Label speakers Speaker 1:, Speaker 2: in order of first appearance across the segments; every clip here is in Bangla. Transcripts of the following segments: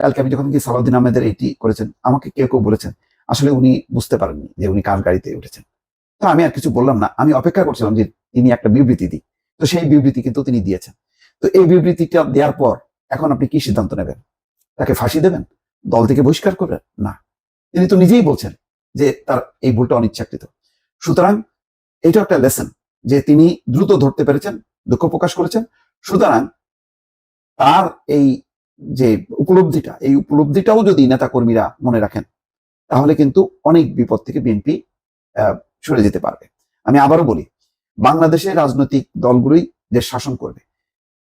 Speaker 1: কালকে আমি যখন কি সালাউদ্দিন আহমেদের এইটি করেছেন, আমাকে কেউ কেউ বলেছেন আসলে উনি বুঝতে পারেননি যে উনি কার গাড়িতে উঠেছেন। তো আমি আর কিছু বললাম না, আমি অপেক্ষা করছিলাম যে তিনি একটা বিবৃতি দিই। তো সেই বিবৃতি কিন্তু তিনি দিয়েছেন। তো এই বিবৃতিটা দেওয়ার পর এখন আপনি কি সিদ্ধান্ত নেবেন? তাকে ফাঁসি দেবেন? দল থেকে বহিষ্কার করবেন? না, তিনি তো নিজেই বলছেন যে তার এই ভুলটা অনিচ্ছাকৃত। সুতরাং এটা একটা লেসন যে তিনি দ্রুত ধরতে পেরেছেন, দুঃখ প্রকাশ করেছেন। সুতরাং তার এই যে উপলব্ধিটা, এই উপলব্ধিটাও যদি নেতা কর্মীরা মনে রাখেন, তাহলে কিন্তু অনেক বিপদ থেকে বিএনপি সরে যেতে পারবে। আমি আবারও বলি, বাংলাদেশের রাজনৈতিক দলগুলোই দেশ শাসন করবে।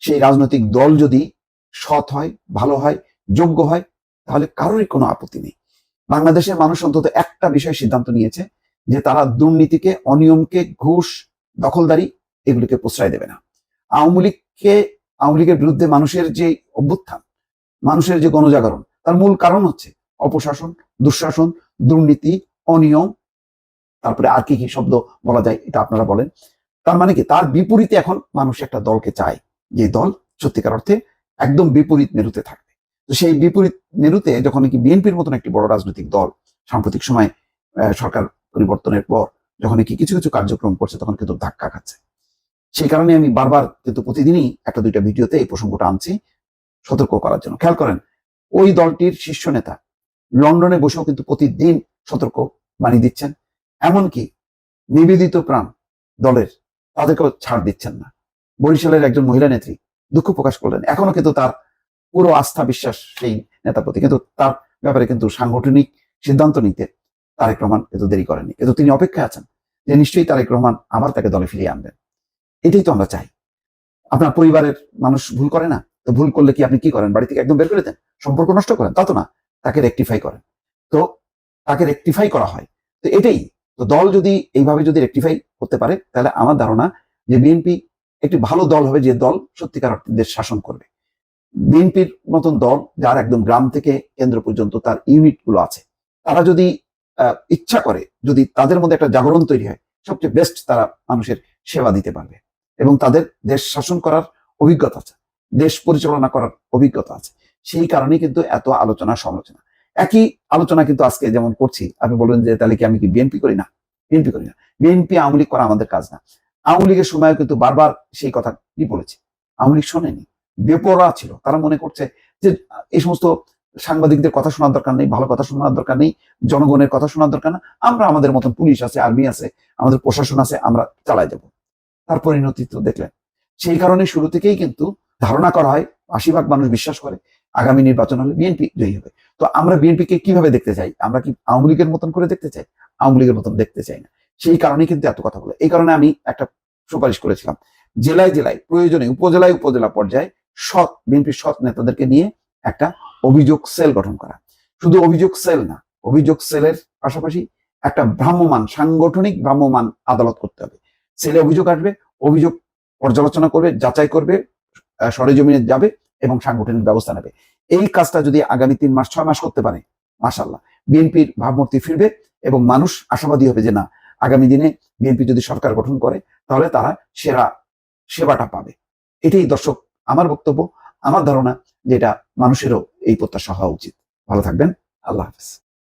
Speaker 1: সেই রাজনৈতিক দল যদি সৎ হয়, ভালো হয়, যোগ্য হয়, তাহলে কারোরই কোনো আপত্তি নেই। বাংলাদেশের মানুষ অন্তত একটা বিষয় সিদ্ধান্ত নিয়েছে যে তারা দুর্নীতিকে, অনিয়মকে, ঘুষ, দখলদারি এগুলিকে প্রশ্রয় দেবে না। আওয়ামী লীগের বিরুদ্ধে মানুষের যে অভ্যুত্থান, মানুষের যে গণজাগরণ, তার মূল কারণ হচ্ছে অপশাসন, দুঃশাসন, দুর্নীতি, অনিয়ম, তারপরে আর কি কি শব্দ বলা যায় এটা আপনারা বলেন। তার মানে কি, তার বিপরীতে এখন মানুষ একটা দলকে চায়, যে দল সত্যিকার অর্থে একদম বিপরীত মেরুতে থাকবে। তো সেই বিপরীত মেরুতে যখন কি বিএনপির মতন একটি বড় রাজনৈতিক দল সাম্প্রতিক সময় সরকার পরিবর্তনের পর যখন কি কিছু কিছু কার্যক্রম করছে, তখন কিন্তু ধাক্কা খাচ্ছে। সেই কারণে আমি বারবার কিন্তু প্রতিদিনই একটা দুইটা ভিডিওতে এই প্রসঙ্গটা আনছি সতর্ক করার জন্য। খেয়াল করেন, ওই দলটির শীর্ষ নেতা লন্ডনে বসেও কিন্তু প্রতিদিন সতর্ক বাণী দিচ্ছেন। এমনকি নিবেদিত প্রাণ দলের তাদেরকেও ছাড় দিচ্ছেন না। বরিশালের একজন মহিলা নেত্রী দুঃখ প্রকাশ করলেন, এখনো কিন্তু তার পুরো আস্থা বিশ্বাস সেই নেতার প্রতি, কিন্তু তার ব্যাপারে কিন্তু সাংগঠনিক সিদ্ধান্ত নিতে তারেক রহমান কিন্তু দেরি করেনি। কিন্তু তিনি অপেক্ষায় আছেন যে নিশ্চয়ই তারেক রহমান আবার তাকে দলে ফিরিয়ে আনবেন। এটাই তো আমরা চাই। আপনার পরিবারের মানুষ ভুল করে না? তো ভুল করলে কি আপনি কি করেন? বাড়ি থেকে একদম বের করে দেন? সম্পর্ক নষ্ট করেন? তা তো না, তাকে রেকটিফাই করেন। তো তাকে রেকটিফাই করা হয়। তো এটাই তো, দল যদি এইভাবে যদি রেকটিফাই করতে পারে, তাহলে আমার ধারণা যে বিএনপি একটি ভালো দল হবে, যে দল সত্যিকার অর্থে দেশ শাসন করবে। বিএনপির মতন দল, যার একদম গ্রাম থেকে কেন্দ্র পর্যন্ত তার ইউনিট গুলো আছে, তারা যদি ইচ্ছা করে, যদি তাদের মধ্যে একটা জাগরণ তৈরি হয়, সবচেয়ে বেস্ট তারা মানুষের সেবা দিতে পারবে এবং তাদের দেশ শাসন করার অভিজ্ঞতা আছে, দেশ পরিচালনা করার অভিজ্ঞতা আছে। সেই কারণেই কিন্তু এত আলোচনা সমালোচনা। একই আলোচনা কিন্তু আজকে যেমন করছি, আপনি বলবেন যে তাহলে কি আমি কি বিএনপি করি না? বিএনপি করি না। বিএনপি আওয়ামী লীগ করা আমাদের কাজ না। আওয়ামী লীগের সময়ও কিন্তু বারবার সেই কথা কি বলেছি, আওয়ামী লীগ শোনেনি, বেপরোয়া ছিল। তারা মনে করছে যে এই সমস্ত সাংবাদিকদের কথা শোনার দরকার নেই, ভালো কথা শোনার দরকার নেই, জনগণের কথা শোনার দরকার না, আমরা আমাদের মতন পুলিশ আছে, আর্মি আছে, আমাদের প্রশাসন আছে, আমরা চালাই যাব। তার পরিণতি তো দেখলেন। সেই কারণে শুরু থেকেই কিন্তু ধারণা করা হয়, ৮০% মানুষ বিশ্বাস করে আগামী নির্বাচন হলে বিএনপি জয়ী হবে। তো আমরা বিএনপিকে কিভাবে দেখতে চাই? আমরা কি আওয়ামী লীগের মতন করে দেখতে চাই? আওয়ামী লীগের মতন দেখতে চাই না। সেই কারণেই কিন্তু এত কথা বলে। এই কারণে আমি একটা সুপারিশ করেছিলাম, জেলায় জেলায়, প্রয়োজনে উপজেলায় উপজেলা পর্যায়ে সৎ বিএনপির সৎ নেতাদেরকে নিয়ে একটা অভিযোগ সেল গঠন করা। শুধু অভিযোগ সেল না, অভিযোগ সেলের পাশাপাশি একটা ভ্রাম্যমান, সাংগঠনিক ভ্রাম্যমান আদালত করতে হবে। সেলে অভিযোগ আসবে, অভিযোগ পর্যালোচনা করবে, যাচাই করবে, সরেজমিনে যাবে এবং সাংগঠনিক ব্যবস্থা নেবে। এই কাজটা যদি আগামী ৩ মাস ৬ মাস করতে পারে, মাশাআল্লাহ, বিএনপির ভাবমূর্তি ফিরবে এবং মানুষ আশাবাদী হবে যে না, আগামী দিনে বিএনপি যদি সরকার গঠন করে, তাহলে তারা সেরা সেবাটা পাবে। এটাই দর্শক আমার বক্তব্য, আমার ধারণা, যেটা মানুষেরও এই প্রত্যাশা হওয়া উচিত। ভালো থাকবেন। আল্লাহ হাফেজ।